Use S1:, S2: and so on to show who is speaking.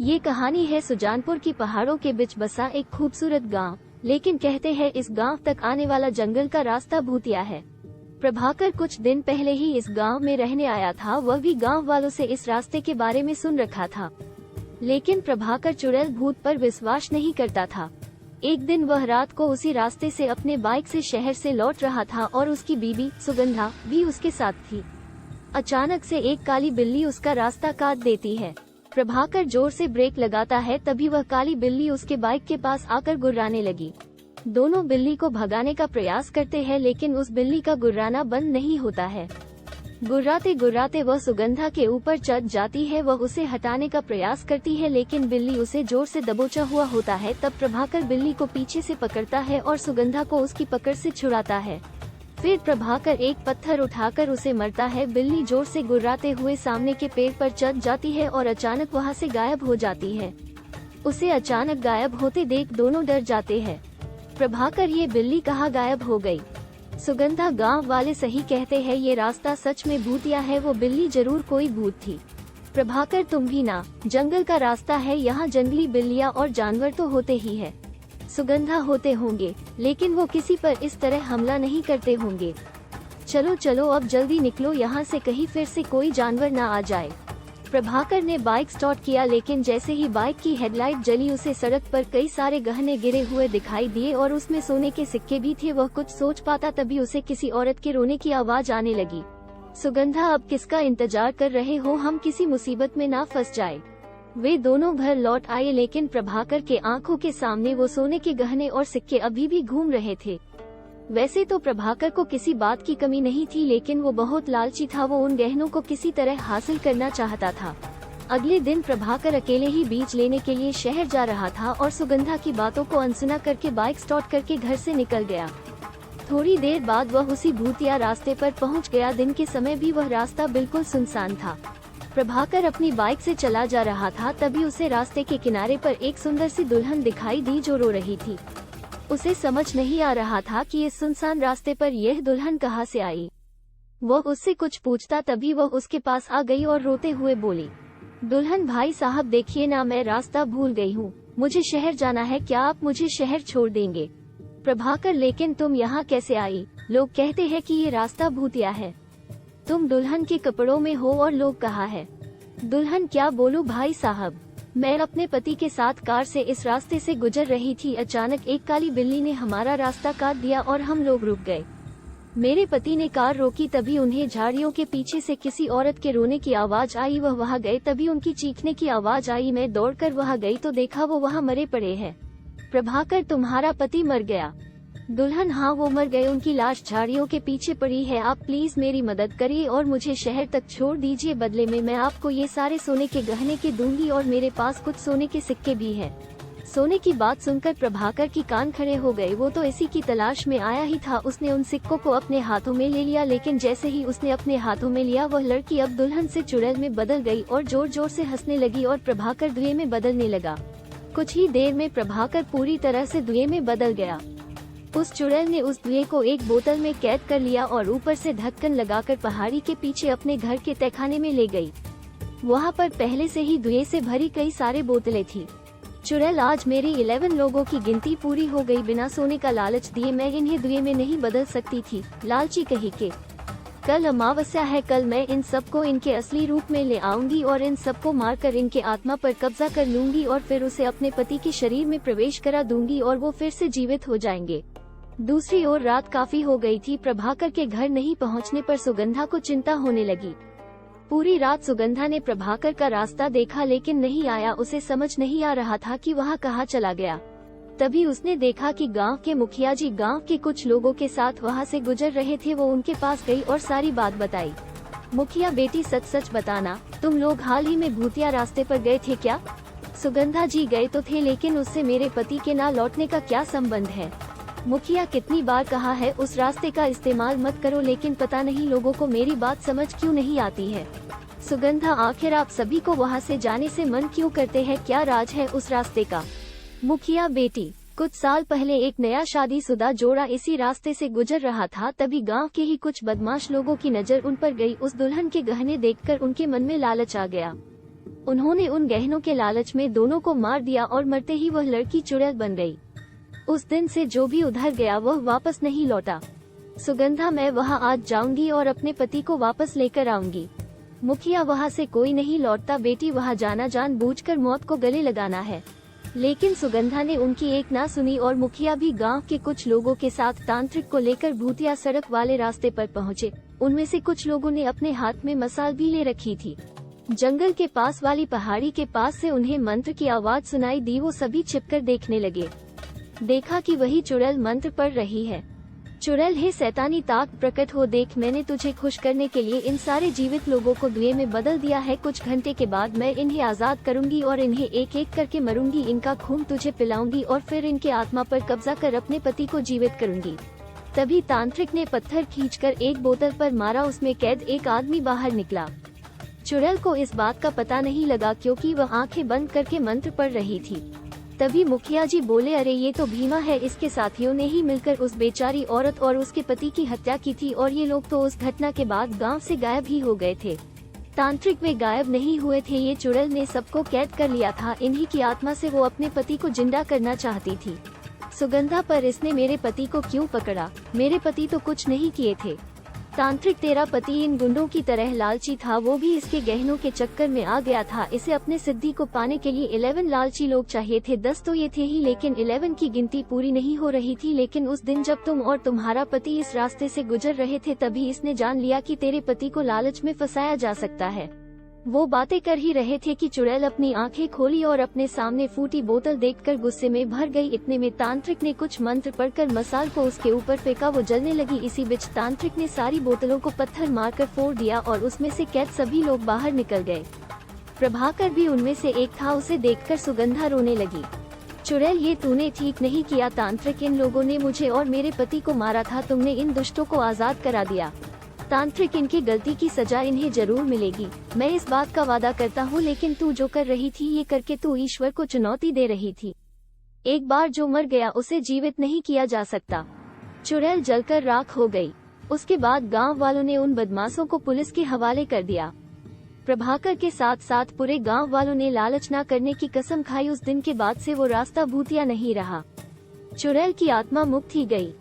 S1: ये कहानी है सुजानपुर की पहाड़ों के बीच बसा एक खूबसूरत गांव, लेकिन कहते हैं इस गांव तक आने वाला जंगल का रास्ता भूतिया है। प्रभाकर कुछ दिन पहले ही इस गांव में रहने आया था। वह भी गांव वालों से इस रास्ते के बारे में सुन रखा था, लेकिन प्रभाकर चुड़ैल भूत पर विश्वास नहीं करता था। एक दिन वह रात को उसी रास्ते से अपने बाइक से शहर से लौट रहा था और उसकी बीवी सुगंधा भी उसके साथ थी। अचानक से एक काली बिल्ली उसका रास्ता काट देती है। प्रभाकर जोर से ब्रेक लगाता है, तभी वह काली बिल्ली उसके बाइक के पास आकर गुर्राने लगी। दोनों बिल्ली को भगाने का प्रयास करते हैं, लेकिन उस बिल्ली का गुर्राना बंद नहीं होता है। गुर्राते गुर्राते वह सुगंधा के ऊपर चढ़ जाती है। वह उसे हटाने का प्रयास करती है, लेकिन बिल्ली उसे जोर से दबोचा हुआ होता है। तब प्रभाकर बिल्ली को पीछे से पकड़ता है और सुगंधा को उसकी पकड़ से छुड़ाता है। फिर प्रभाकर एक पत्थर उठाकर उसे मारता है। बिल्ली जोर से गुर्राते हुए सामने के पेड़ पर चढ़ जाती है और अचानक वहां से गायब हो जाती है। उसे अचानक गायब होते देख दोनों डर जाते हैं। प्रभाकर, ये बिल्ली कहाँ गायब हो गई? सुगंधा, गांव वाले सही कहते हैं, ये रास्ता सच में भूतिया है। वो बिल्ली जरूर कोई भूत थी। प्रभाकर, तुम भी ना, जंगल का रास्ता है, यहाँ जंगली बिल्लियाँ और जानवर तो होते ही है। सुगंधा, होते होंगे, लेकिन वो किसी पर इस तरह हमला नहीं करते होंगे। चलो चलो अब जल्दी निकलो यहाँ से, कहीं फिर से कोई जानवर ना आ जाए। प्रभाकर ने बाइक स्टार्ट किया, लेकिन जैसे ही बाइक की हेडलाइट जली उसे सड़क पर कई सारे गहने गिरे हुए दिखाई दिए और उसमें सोने के सिक्के भी थे। वह कुछ सोच पाता तभी उसे किसी औरत के रोने की आवाज आने लगी। सुगंधा, अब किसका इंतजार कर रहे हो? हम किसी मुसीबत में ना फंस जाए। वे दोनों घर लौट आए, लेकिन प्रभाकर के आंखों के सामने वो सोने के गहने और सिक्के अभी भी घूम रहे थे। वैसे तो प्रभाकर को किसी बात की कमी नहीं थी, लेकिन वो बहुत लालची था। वो उन गहनों को किसी तरह हासिल करना चाहता था। अगले दिन प्रभाकर अकेले ही बीज लेने के लिए शहर जा रहा था और सुगंधा की बातों को अनसुना करके बाइक स्टार्ट करके घर से निकल गया। थोड़ी देर बाद वह उसी भूतिया रास्ते पर पहुंच गया। दिन के समय भी वह रास्ता बिल्कुल सुनसान था। प्रभाकर अपनी बाइक से चला जा रहा था, तभी उसे रास्ते के किनारे पर एक सुंदर सी दुल्हन दिखाई दी जो रो रही थी। उसे समझ नहीं आ रहा था कि इस सुनसान रास्ते पर यह दुल्हन कहां से आई। वह उससे कुछ पूछता, तभी वह उसके पास आ गई और रोते हुए बोली, दुल्हन भाई साहब देखिए ना, मैं रास्ता भूल गई हूँ, मुझे शहर जाना है, क्या आप मुझे शहर छोड़ देंगे? प्रभाकर, लेकिन तुम यहाँ कैसे आई? लोग कहते हैं कि ये रास्ता भूतिया है। तुम दुल्हन के कपड़ों में हो और लोग कहाँ है? दुल्हन, क्या बोलूं भाई साहब, मैं अपने पति के साथ कार से इस रास्ते से गुजर रही थी। अचानक एक काली बिल्ली ने हमारा रास्ता काट दिया और हम लोग रुक गए। मेरे पति ने कार रोकी, तभी उन्हें झाड़ियों के पीछे से किसी औरत के रोने की आवाज आई। वह वहां गए, तभी उनकी चीखने की आवाज आई। मैं दौड़कर वहां गई तो देखा वो वहां मरे पड़े हैं। प्रभाकर, तुम्हारा पति मर गया? दुल्हन, हाँ वो मर गए, उनकी लाश झाड़ियों के पीछे पड़ी है। आप प्लीज मेरी मदद करिए और मुझे शहर तक छोड़ दीजिए। बदले में मैं आपको ये सारे सोने के गहने के दूंगी और मेरे पास कुछ सोने के सिक्के भी हैं। सोने की बात सुनकर प्रभाकर की कान खड़े हो गए। वो तो इसी की तलाश में आया ही था। उसने उन सिक्कों को अपने हाथों में ले लिया, लेकिन जैसे ही उसने अपने हाथों में लिया, वह लड़की अब दुल्हन से चुड़ैल में बदल गई और जोर जोर से हंसने लगी और प्रभाकर धुएं में बदलने लगा। कुछ ही देर में प्रभाकर पूरी तरह से धुएं में बदल गया। उस चुड़ैल ने उस धुएं को एक बोतल में कैद कर लिया और ऊपर से ढक्कन लगाकर पहाड़ी के पीछे अपने घर के तहखाने में ले गई। वहां पर पहले से ही धुएं से भरी कई सारे बोतलें थी। चुड़ैल, आज मेरी 11 लोगों की गिनती पूरी हो गई। बिना सोने का लालच दिए मैं इन्हें धुएं में नहीं बदल सकती थी, लालची कही के। कल अमावस्या है, कल मैं इन सबको इनके असली रूप में ले आऊंगी और इन सबको मारकर इनके आत्मा पर कब्जा कर लूंगी और फिर उसे अपने पति के शरीर में प्रवेश करा दूंगी और वो फिर से जीवित हो जाएंगे। दूसरी ओर रात काफी हो गई थी। प्रभाकर के घर नहीं पहुंचने पर सुगंधा को चिंता होने लगी। पूरी रात सुगंधा ने प्रभाकर का रास्ता देखा, लेकिन नहीं आया। उसे समझ नहीं आ रहा था कि वहां कहाँ चला गया। तभी उसने देखा कि गांव के मुखिया जी गांव के कुछ लोगों के साथ वहां से गुजर रहे थे। वो उनके पास गई और सारी बात बताई। मुखिया, बेटी सच सच बताना, तुम लोग हाल ही में भूतिया रास्ते पर गए थे क्या? सुगंधा जी, गए तो थे, लेकिन उससे मेरे पति के ना लौटने का क्या संबंध है? मुखिया, कितनी बार कहा है उस रास्ते का इस्तेमाल मत करो, लेकिन पता नहीं लोगों को मेरी बात समझ क्यों नहीं आती है। सुगंधा, आखिर आप सभी को वहां से जाने से मन क्यों करते हैं? क्या राज है उस रास्ते का? मुखिया, बेटी, कुछ साल पहले एक नया शादीशुदा जोड़ा इसी रास्ते से गुजर रहा था। तभी गांव के ही कुछ बदमाश लोगों की नजर उन पर गई। उस दुल्हन के गहने देखकर उनके मन में लालच आ गया। उन्होंने उन गहनों के लालच में दोनों को मार दिया और मरते ही वह लड़की चुड़ैल बन गई। उस दिन से जो भी उधर गया वह वापस नहीं लौटा। सुगंधा, मैं वहां आज जाऊंगी और अपने पति को वापस लेकर आऊंगी। मुखिया, वहां से कोई नहीं लौटता बेटी, वहां जाना जानबूझकर मौत को गले लगाना है। लेकिन सुगंधा ने उनकी एक ना सुनी और मुखिया भी गांव के कुछ लोगों के साथ तांत्रिक को लेकर भूतिया सड़क वाले रास्ते पर पहुंचे। उनमें से कुछ लोगों ने अपने हाथ में मसाल भी ले रखी थी। जंगल के पास वाली पहाड़ी के पास से उन्हें मंत्र की आवाज सुनाई दी। वो सभी छिपकर देखने लगे। देखा कि वही चुड़ैल मंत्र पढ़ रही है। चुड़ैल, हे शैतानी ताक प्रकट हो, देख मैंने तुझे खुश करने के लिए इन सारे जीवित लोगों को धुएं में बदल दिया है। कुछ घंटे के बाद मैं इन्हें आजाद करूंगी और इन्हें एक एक करके मरूंगी। इनका खून तुझे पिलाऊंगी और फिर इनके आत्मा पर कब्जा कर अपने पति को जीवित करूंगी। तभी तांत्रिक ने पत्थर खींचकर एक बोतल पर मारा। उसमें कैद एक आदमी बाहर निकला। चुड़ैल को इस बात का पता नहीं लगा क्योंकि वह आंखें बंद करके मंत्र पढ़ रही थी। तभी मुखिया जी बोले, अरे ये तो भीमा है, इसके साथियों ने ही मिलकर उस बेचारी औरत और उसके पति की हत्या की थी और ये लोग तो उस घटना के बाद गांव से गायब ही हो गए थे। तांत्रिक वे गायब नहीं हुए थे, ये चुड़ैल ने सबको कैद कर लिया था। इन्हीं की आत्मा से वो अपने पति को जिंदा करना चाहती थी। सुगंधा, पर इसने मेरे पति को क्यों पकड़ा? मेरे पति तो कुछ नहीं किए थे। तांत्रिक, तेरा पति इन गुंडों की तरह लालची था, वो भी इसके गहनों के चक्कर में आ गया था। इसे अपने सिद्धि को पाने के लिए 11 लालची लोग चाहिए थे। 10 तो ये थे ही, लेकिन 11 की गिनती पूरी नहीं हो रही थी। लेकिन उस दिन जब तुम और तुम्हारा पति इस रास्ते से गुजर रहे थे तभी इसने जान लिया कि तेरे पति को लालच में फंसाया जा सकता है। वो बातें कर ही रहे थे कि चुड़ैल अपनी आंखें खोली और अपने सामने फूटी बोतल देखकर गुस्से में भर गई। इतने में तांत्रिक ने कुछ मंत्र पढ़कर मसाल को उसके ऊपर फेंका, वो जलने लगी। इसी बीच तांत्रिक ने सारी बोतलों को पत्थर मारकर फोड़ दिया और उसमें से कैद सभी लोग बाहर निकल गए। प्रभाकर भी उनमें से एक था। उसे देखकर सुगंधा रोने लगी। चुड़ैल, ये तूने ठीक नहीं किया तांत्रिक, इन लोगों ने मुझे और मेरे पति को मारा था, तुमने इन दुष्टों को आजाद करा दिया। तांत्रिक, इनकी गलती की सजा इन्हें जरूर मिलेगी, मैं इस बात का वादा करता हूँ। लेकिन तू जो कर रही थी ये करके तू ईश्वर को चुनौती दे रही थी। एक बार जो मर गया उसे जीवित नहीं किया जा सकता। चुड़ैल जलकर राख हो गई। उसके बाद गांव वालों ने उन बदमाशों को पुलिस के हवाले कर दिया। प्रभाकर के साथ साथ पूरे गांव वालों ने लालच न करने की कसम खाई। उस दिन के बाद से वो रास्ता भूतिया नहीं रहा। चुड़ैल की आत्मा मुक्त ही गई।